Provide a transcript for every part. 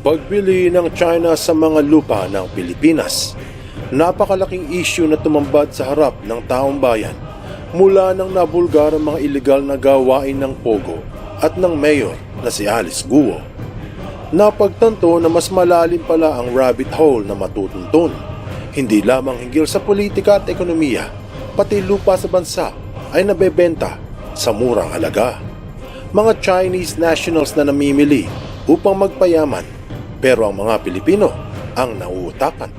Pagbili ng China sa mga lupa ng Pilipinas. Napakalaking issue na tumambad sa harap ng taong bayan mula nang nabulgar ang mga ilegal na gawain ng Pogo at ng mayor na si Alice Guo. Napagtanto na mas malalim pala ang rabbit hole na matutuntun. Hindi lamang hinggil sa politika at ekonomiya, pati lupa sa bansa ay nabebenta sa murang halaga. Mga Chinese nationals na namimili upang magpayaman, pero ang mga Pilipino ang nauutakan.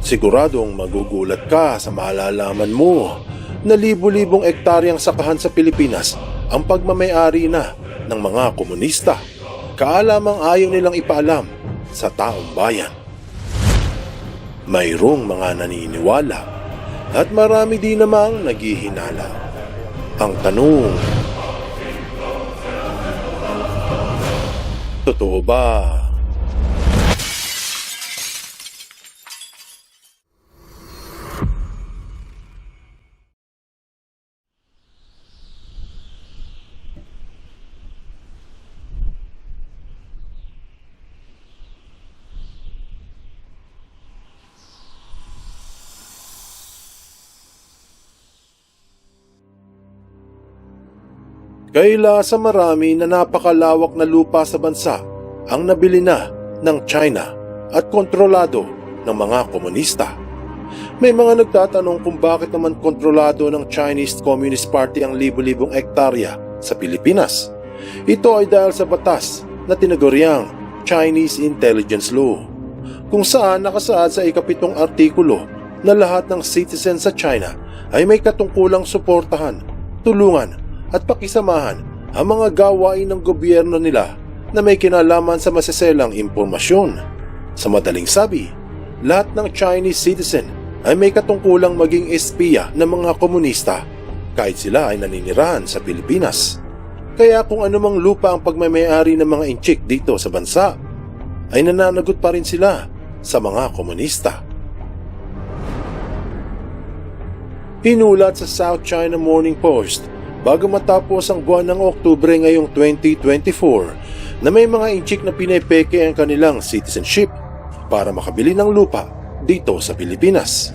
Siguradong magugulat ka sa malalaman mo na libu-libong ektaryang sakahan sa Pilipinas ang pagmamay-ari na ng mga komunista. Kaalamang ayaw nilang ipaalam sa taong bayan. Mayroong mga naniniwala at marami din namang naghihinala. Ang tanong, totoo ba? Kaila sa marami na napakalawak na lupa sa bansa ang nabili na ng China at kontrolado ng mga komunista. May mga nagtatanong kung bakit naman kontrolado ng Chinese Communist Party ang libu-libong ektarya sa Pilipinas. Ito ay dahil sa batas na tinaguriang Chinese Intelligence Law, kung saan nakasaad sa ika-7 artikulo na lahat ng citizen sa China ay may katungkulang suportahan, tulungan at pakisamahan ang mga gawain ng gobyerno nila na may kinalaman sa maseselang impormasyon. Sa madaling sabi, lahat ng Chinese citizen ay may katungkulang maging espiya ng mga komunista kahit sila ay naninirahan sa Pilipinas. Kaya kung anumang lupa ang pagmamayari ng mga inchik dito sa bansa, ay nananagot pa rin sila sa mga komunista. Inulat sa South China Morning Post bago matapos ang buwan ng Oktubre ngayong 2024 na may mga inchik na pinepeke ang kanilang citizenship para makabili ng lupa dito sa Pilipinas.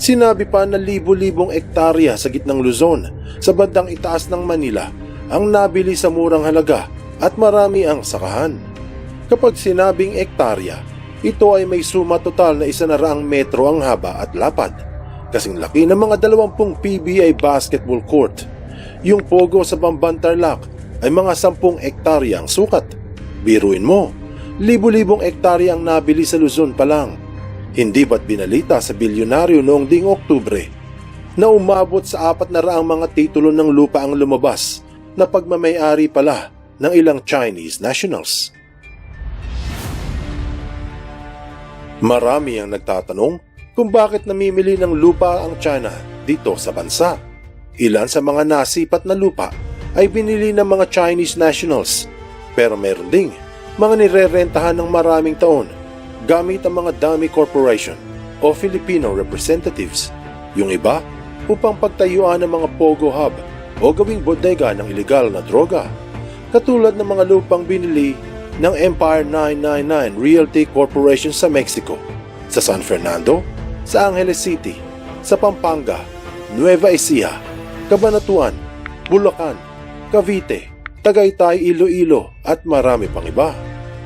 Sinabi pa na libu-libong ektarya sa gitnang Luzon sa bandang itaas ng Manila ang nabili sa murang halaga at marami ang sakahan. Kapag sinabing ektarya, ito ay may suma total na 100 metro ang haba at lapad, kasing laki ng mga 20 PBA basketball court. Yung Pogo sa Bamban Tarlac ay mga 10 ektarya ang sukat. Biruin mo, libu-libong ektarya ang nabili sa Luzon pa lang. Hindi ba't binalita sa bilyonaryo noong ding Oktubre na umabot sa 400 mga titulo ng lupa ang lumabas na pagmamayari pala ng ilang Chinese nationals? Marami ang nagtatanong kung bakit namimili ng lupa ang China dito sa bansa. Ilan sa mga nasipat na lupa ay binili ng mga Chinese nationals, pero meron ding mga nirerentahan ng maraming taon gamit ang mga dummy corporation o Filipino representatives. Yung iba upang pagtayuan ng mga Pogo hub o gawing bodega ng ilegal na droga, katulad ng mga lupang binili ng Empire 999 Realty Corporation sa Mexico, sa San Fernando, sa Angeles City, sa Pampanga, Nueva Ecija, Cabanatuan, Bulacan, Cavite, Tagaytay, Iloilo at marami pang iba.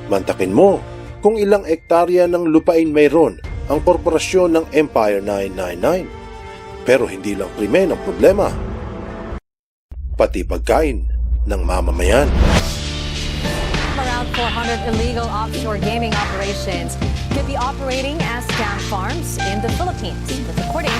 Mantakin mo kung ilang ektarya ng lupain mayroon ang korporasyon ng Empire 999. Pero hindi lang krimen ang problema, pati pagkain ng mamamayan. Around 400 illegal offshore gaming operations could be operating as scam farms in the Philippines. But according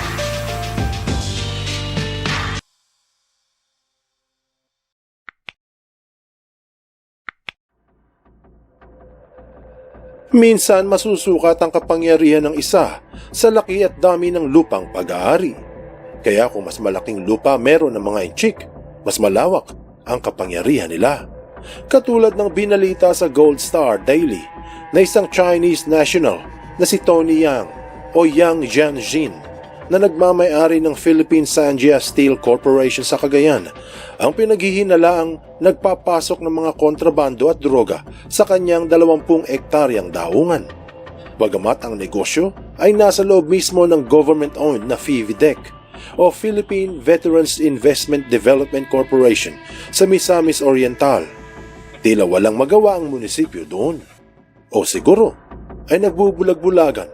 minsan masusukat ang kapangyarihan ng isa sa laki at dami ng lupang pag-aari. Kaya kung mas malaking lupa meron ng mga inchik, mas malawak ang kapangyarihan nila. Katulad ng binalita sa Gold Star Daily na isang Chinese national na si Tony Yang o Yang Jianjin na nagmamay-ari ng Philippine Sanjia Steel Corporation sa Cagayan ang pinaghihinalaang nagpapasok ng mga kontrabando at droga sa kanyang 20 ektaryang daungan. Bagamat ang negosyo ay nasa loob mismo ng government-owned na PHIVDEC o Philippine Veterans Investment Development Corporation sa Misamis Oriental, tila walang magawa ang munisipyo doon. O siguro ay nagbubulag-bulagan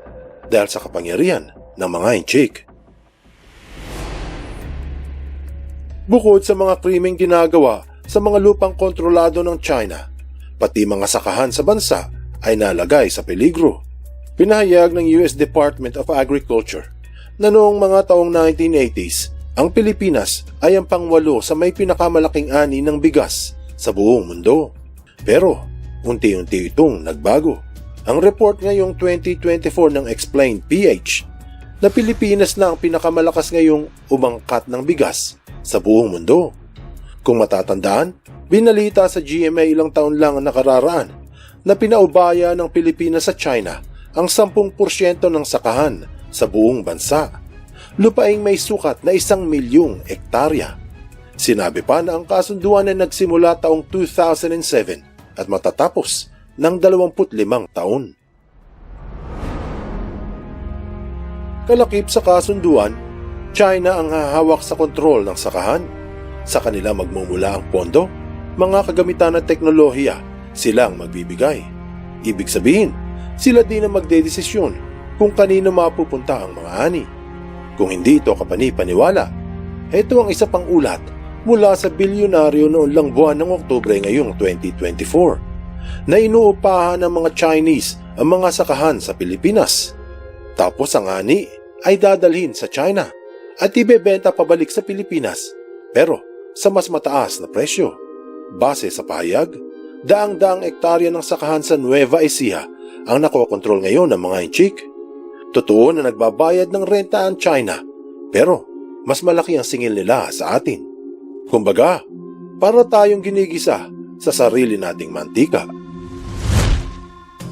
dahil sa kapangyarihan ng mga inchik. Bukod sa mga krimeng ginagawa sa mga lupang kontrolado ng China, pati mga sakahan sa bansa ay nalagay sa peligro. Pinahayag ng US Department of Agriculture na noong mga taong 1980s, ang Pilipinas ay ang pang-8 sa may pinakamalaking ani ng bigas sa buong mundo. Pero unti-unti itong nagbago. Ang report ngayong 2024 ng Explained PH na Pilipinas na ang pinakamalakas ngayong umangkat ng bigas sa buong mundo. Kung matatandaan, binalita sa GMA ilang taon lang ang nakararaan na pinaubaya ng Pilipinas sa China ang 10% ng sakahan sa buong bansa. Lupaing may sukat na 1 milyong ektarya. Sinabi pa na ang kasunduan ay nagsimula taong 2007 at matatapos ng 25 taon. Kalakip sa kasunduan, China ang hahawak sa kontrol ng sakahan. Sa kanila magmumula ang pondo, mga kagamitan at teknolohiya, sila ang magbibigay. Ibig sabihin, sila din ang magdedesisyon kung kanino mapupunta ang mga ani. Kung hindi ito kapani-paniwala, ito ang isa pang ulat mula sa bilyonaryo noon lang buwan ng Oktubre ngayong 2024 na inuupahan ng mga Chinese ang mga sakahan sa Pilipinas. Tapos ang ani ay dadalhin sa China at ibebenta pabalik sa Pilipinas pero sa mas mataas na presyo. Base sa pahayag, daang-daang ektarya ng sakahan sa Nueva Ecija ang nakokontrol ngayon ng mga inchik. Totoo na nagbabayad ng renta ang China pero mas malaki ang singil nila sa atin. Kumbaga, para tayong ginigisa sa sarili nating mantika.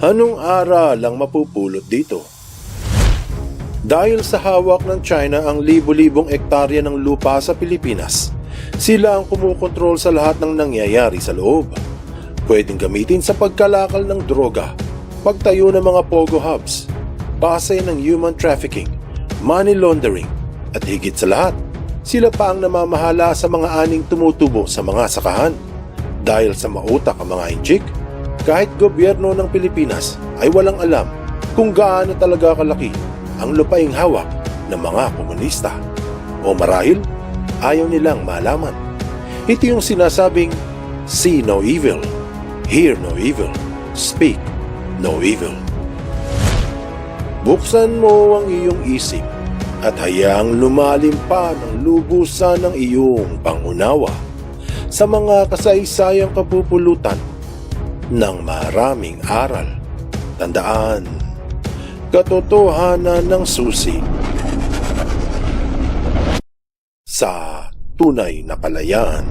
Anong aral ang mapupulot dito? Dahil sa hawak ng China ang libo-libong ektarya ng lupa sa Pilipinas, sila ang kumukontrol sa lahat ng nangyayari sa loob. Pwedeng gamitin sa pagkalakal ng droga, pagtayo ng mga pogo hubs, base ng human trafficking, money laundering, at higit sa lahat, sila pa ang namamahala sa mga aning tumutubo sa mga sakahan. Dahil sa mautak ang mga inchik, kahit gobyerno ng Pilipinas ay walang alam kung gaano talaga kalaki ang lupaing hawak ng mga komunista. O marahil, ayaw nilang malaman. Ito yung sinasabing, see no evil, hear no evil, speak no evil. Buksan mo ang iyong isip at hayaang lumalim pa ng lubusan ng iyong pangunawa sa mga kasaysayang kapupulutan ng maraming aral. Tandaan, katotohanan ng susi sa tunay na kalayaan.